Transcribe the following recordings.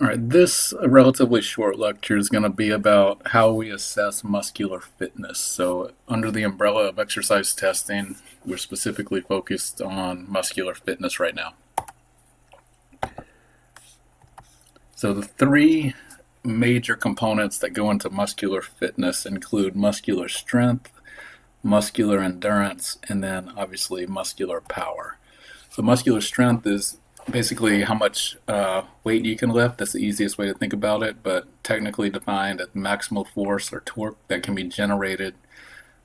All right, this relatively short lecture is going to be about how we assess muscular fitness. So, under the umbrella of exercise testing, we're specifically focused on muscular fitness right now. So, the three major components that go into muscular fitness include muscular strength, muscular endurance, and then obviously muscular power. So, muscular strength is basically how much weight you can lift. That's the easiest way to think about it, but technically defined as maximal force or torque that can be generated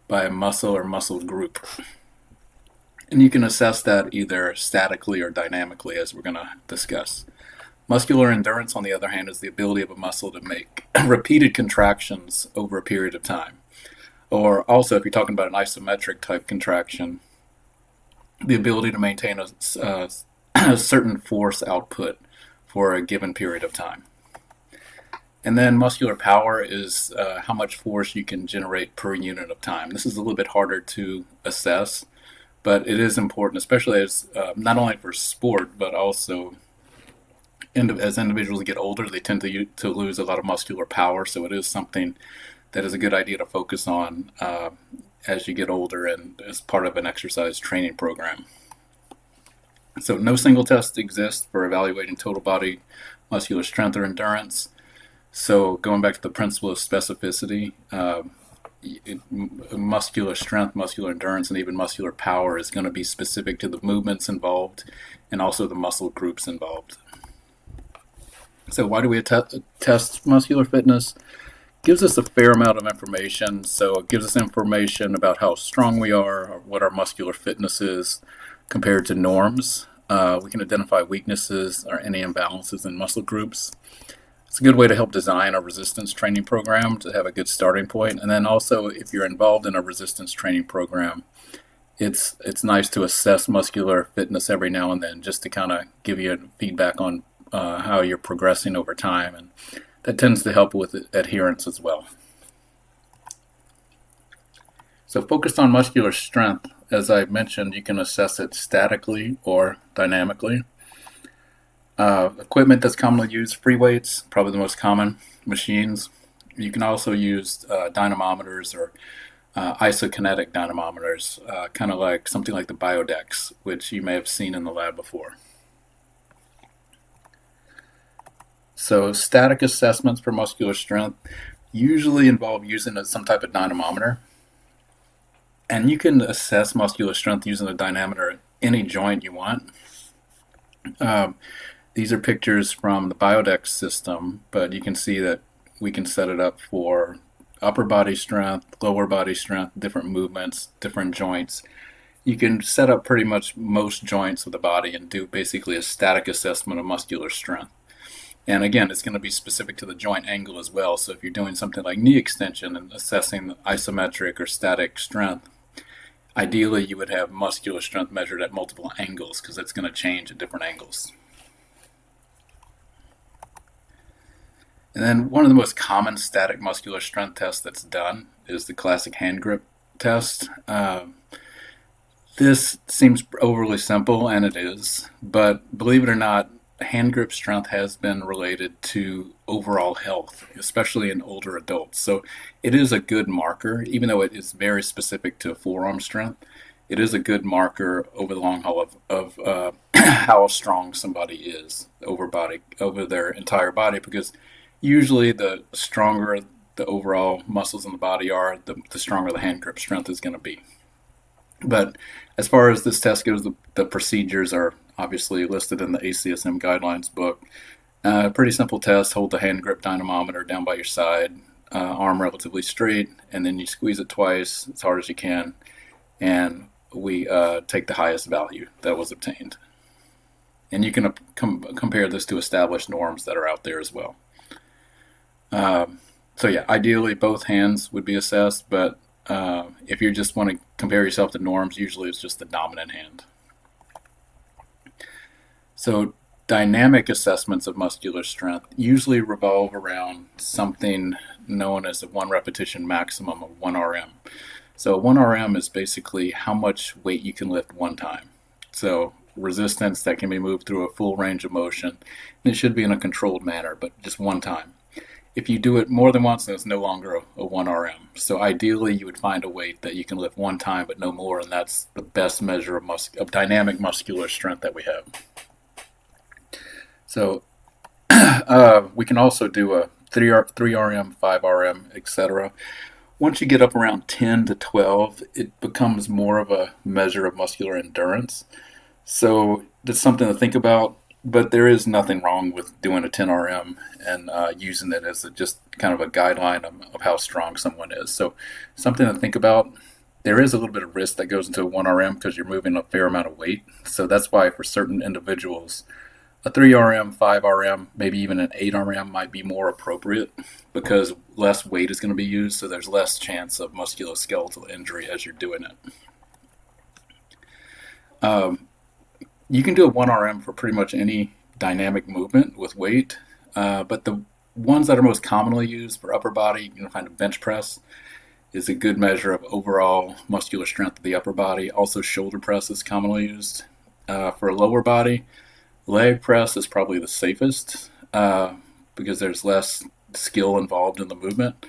by a muscle or muscle group. And you can assess that either statically or dynamically, as we're going to discuss. Muscular endurance, on the other hand, is the ability of a muscle to make repeated contractions over a period of time. Or also, if you're talking about an isometric type contraction, the ability to maintain a certain force output for a given period of time. And then muscular power is how much force you can generate per unit of time. This is a little bit harder to assess, but it is important, especially as not only for sport, but also as individuals get older, they tend to lose a lot of muscular power. So it is something that is a good idea to focus on as you get older and as part of an exercise training program. So no single test exists for evaluating total body muscular strength or endurance. So going back to the principle of specificity, muscular strength, muscular endurance, and even muscular power is going to be specific to the movements involved and also the muscle groups involved. So why do we test muscular fitness? It gives us a fair amount of information. So it gives us information about how strong we are, or what our muscular fitness is compared to norms. We can identify weaknesses or any imbalances in muscle groups. It's a good way to help design a resistance training program to have a good starting point. And then also, if you're involved in a resistance training program, it's nice to assess muscular fitness every now and then, just to kind of give you feedback on how you're progressing over time, and that tends to help with adherence as well. So focused on muscular strength, as I mentioned, you can assess it statically or dynamically. Equipment that's commonly used, free weights, probably the most common machines. You can also use dynamometers or isokinetic dynamometers, kind of like something like the Biodex, which you may have seen in the lab before. So static assessments for muscular strength usually involve using some type of dynamometer. And you can assess muscular strength using a dynamometer at any joint you want. These are pictures from the Biodex system, but you can see that we can set it up for upper body strength, lower body strength, different movements, different joints. You can set up pretty much most joints of the body and do basically a static assessment of muscular strength. And again, it's going to be specific to the joint angle as well. So if you're doing something like knee extension and assessing isometric or static strength, ideally you would have muscular strength measured at multiple angles, because it's going to change at different angles. And then one of the most common static muscular strength tests that's done is the classic hand grip test. This seems overly simple, and it is, but believe it or not, hand grip strength has been related to overall health, especially in older adults. So it is a good marker, even though it is very specific to forearm strength. It is a good marker over the long haul of how strong somebody is over their entire body, because usually the stronger the overall muscles in the body are, the stronger the hand grip strength is going to be. But as far as this test goes, the procedures are obviously listed in the ACSM guidelines book. Pretty simple test. Hold the hand grip dynamometer down by your side, arm relatively straight, and then you squeeze it twice as hard as you can, and we take the highest value that was obtained. And you can compare this to established norms that are out there as well. So yeah, ideally both hands would be assessed, but if you just want to compare yourself to norms, usually it's just the dominant hand. So dynamic assessments of muscular strength usually revolve around something known as a one repetition maximum of 1 RM. So 1 RM is basically how much weight you can lift one time. So resistance that can be moved through a full range of motion. And it should be in a controlled manner, but just one time. If you do it more than once, then it's no longer a 1RM. So ideally, you would find a weight that you can lift one time, but no more, and that's the best measure of dynamic muscular strength that we have. So we can also do a 3RM, 5RM, etc. Once you get up around 10 to 12, it becomes more of a measure of muscular endurance. So that's something to think about. But there is nothing wrong with doing a 10 RM and using it as just kind of a guideline of how strong someone is. So something to think about. There is a little bit of risk that goes into a 1 RM because you're moving a fair amount of weight. So that's why for certain individuals, a 3 RM, 5 RM, maybe even an 8 RM might be more appropriate because less weight is going to be used. So there's less chance of musculoskeletal injury as you're doing it. You can do a 1 RM for pretty much any dynamic movement with weight, but the ones that are most commonly used for upper body, you can find a bench press is a good measure of overall muscular strength of the upper body. Also, shoulder press is commonly used. For a lower body, leg press is probably the safest because there's less skill involved in the movement.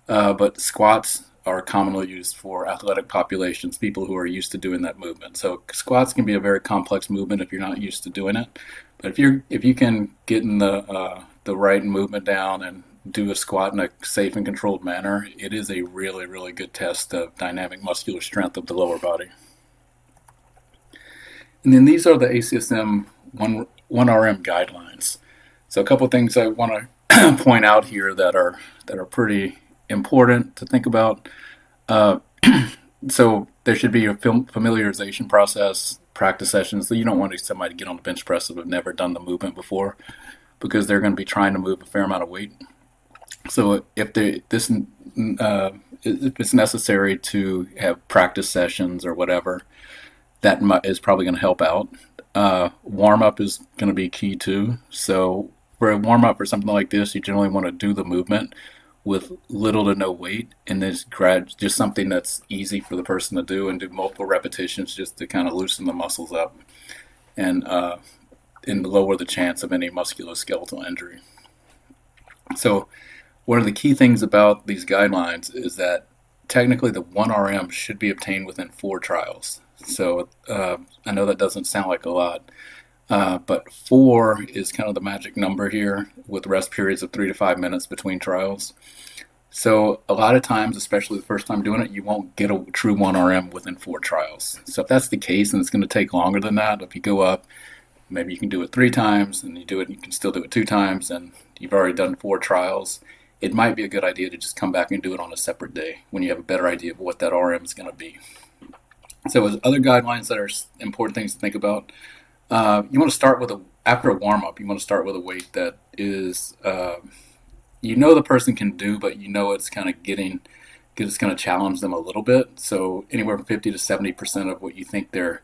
But squats are commonly used for athletic populations, people who are used to doing that movement. So squats can be a very complex movement if you're not used to doing it. But if you can get in the right movement down and do a squat in a safe and controlled manner, it is a really, really good test of dynamic muscular strength of the lower body. And then these are the ACSM 1RM guidelines. So a couple of things I want to point out here that are pretty important to think about. So there should be a familiarization process, practice sessions. So you don't want somebody to get on the bench press that have never done the movement before because they're going to be trying to move a fair amount of weight. So if it's necessary to have practice sessions or whatever, that is probably going to help out. Warm-up is going to be key too. So for a warm-up for something like this, you generally want to do the movement with little to no weight, and just something that's easy for the person to do, and do multiple repetitions just to kind of loosen the muscles up and lower the chance of any musculoskeletal injury. So one of the key things about these guidelines is that technically the 1 RM should be obtained within 4 trials. So I know that doesn't sound like a lot, but 4 is kind of the magic number here, with rest periods of 3 to 5 minutes between trials. So a lot of times, especially the first time doing it, you won't get a true 1 RM within 4 trials. So if that's the case and it's going to take longer than that, if you go up, maybe you can do it 3 times and you can still do it 2 times and you've already done 4 trials, it might be a good idea to just come back and do it on a separate day when you have a better idea of what that RM is going to be. So as other guidelines that are important things to think about, you want to start after a warm-up, you want to start with a weight that is, the person can do, but it's kind of it's going to challenge them a little bit. So anywhere from 50 to 70% of what you think their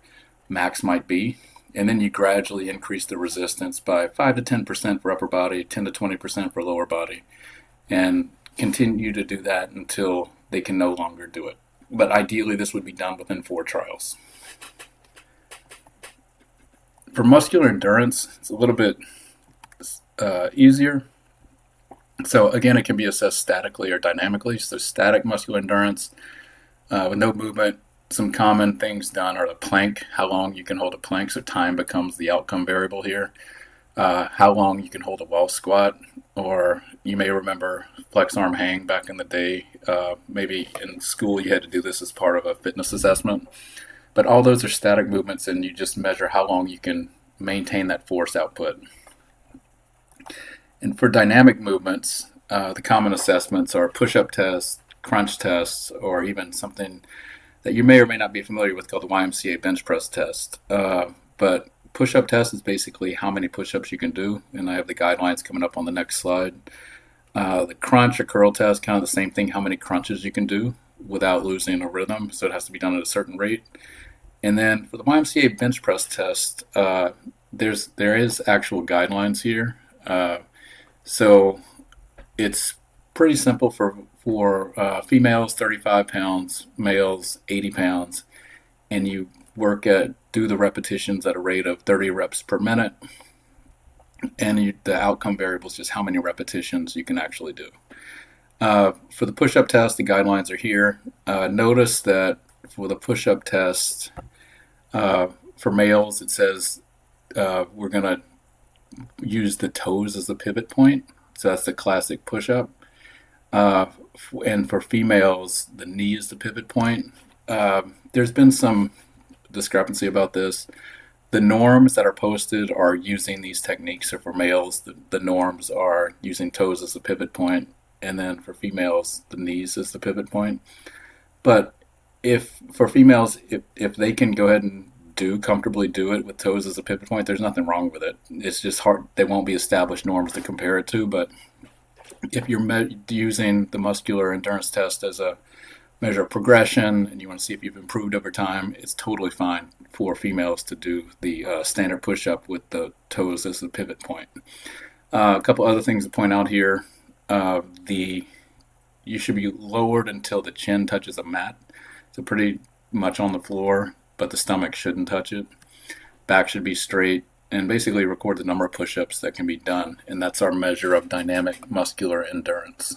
max might be. And then you gradually increase the resistance by 5 to 10% for upper body, 10 to 20% for lower body, and continue to do that until they can no longer do it. But ideally, this would be done within 4 trials. For muscular endurance, it's a little bit easier. So again, it can be assessed statically or dynamically. So static muscular endurance with no movement. Some common things done are the plank, how long you can hold a plank. So time becomes the outcome variable here. How long you can hold a wall squat, or you may remember flex arm hang back in the day. Maybe in school you had to do this as part of a fitness assessment. But all those are static movements, and you just measure how long you can maintain that force output. And for dynamic movements, the common assessments are push-up tests, crunch tests, or even something that you may or may not be familiar with called the YMCA bench press test. But push-up test is basically how many push-ups you can do, and I have the guidelines coming up on the next slide. The crunch or curl test, kind of the same thing, how many crunches you can do without losing a rhythm, so it has to be done at a certain rate. And then for the YMCA bench press test, there is actual guidelines here. So it's pretty simple for females, 35 pounds, males, 80 pounds. And you do the repetitions at a rate of 30 reps per minute, and the outcome variable is just how many repetitions you can actually do. For the push-up test, the guidelines are here. Notice that for the push-up test, for males, it says we're going to use the toes as the pivot point. So that's the classic push-up. And for females, the knee is the pivot point. There's been some discrepancy about this. The norms that are posted are using these techniques. So for males, the norms are using toes as the pivot point, and then for females, the knees is the pivot point. But if for females, if they can go ahead and comfortably do it with toes as a pivot point, there's nothing wrong with it. It's just hard. They won't be established norms to compare it to. But if you're using the muscular endurance test as a measure of progression and you want to see if you've improved over time, it's totally fine for females to do the standard push-up with the toes as the pivot point. A couple other things to point out here. You should be lowered until the chin touches a mat. So pretty much on the floor, but the stomach shouldn't touch it. Back should be straight, and basically record the number of push-ups that can be done. And that's our measure of dynamic muscular endurance.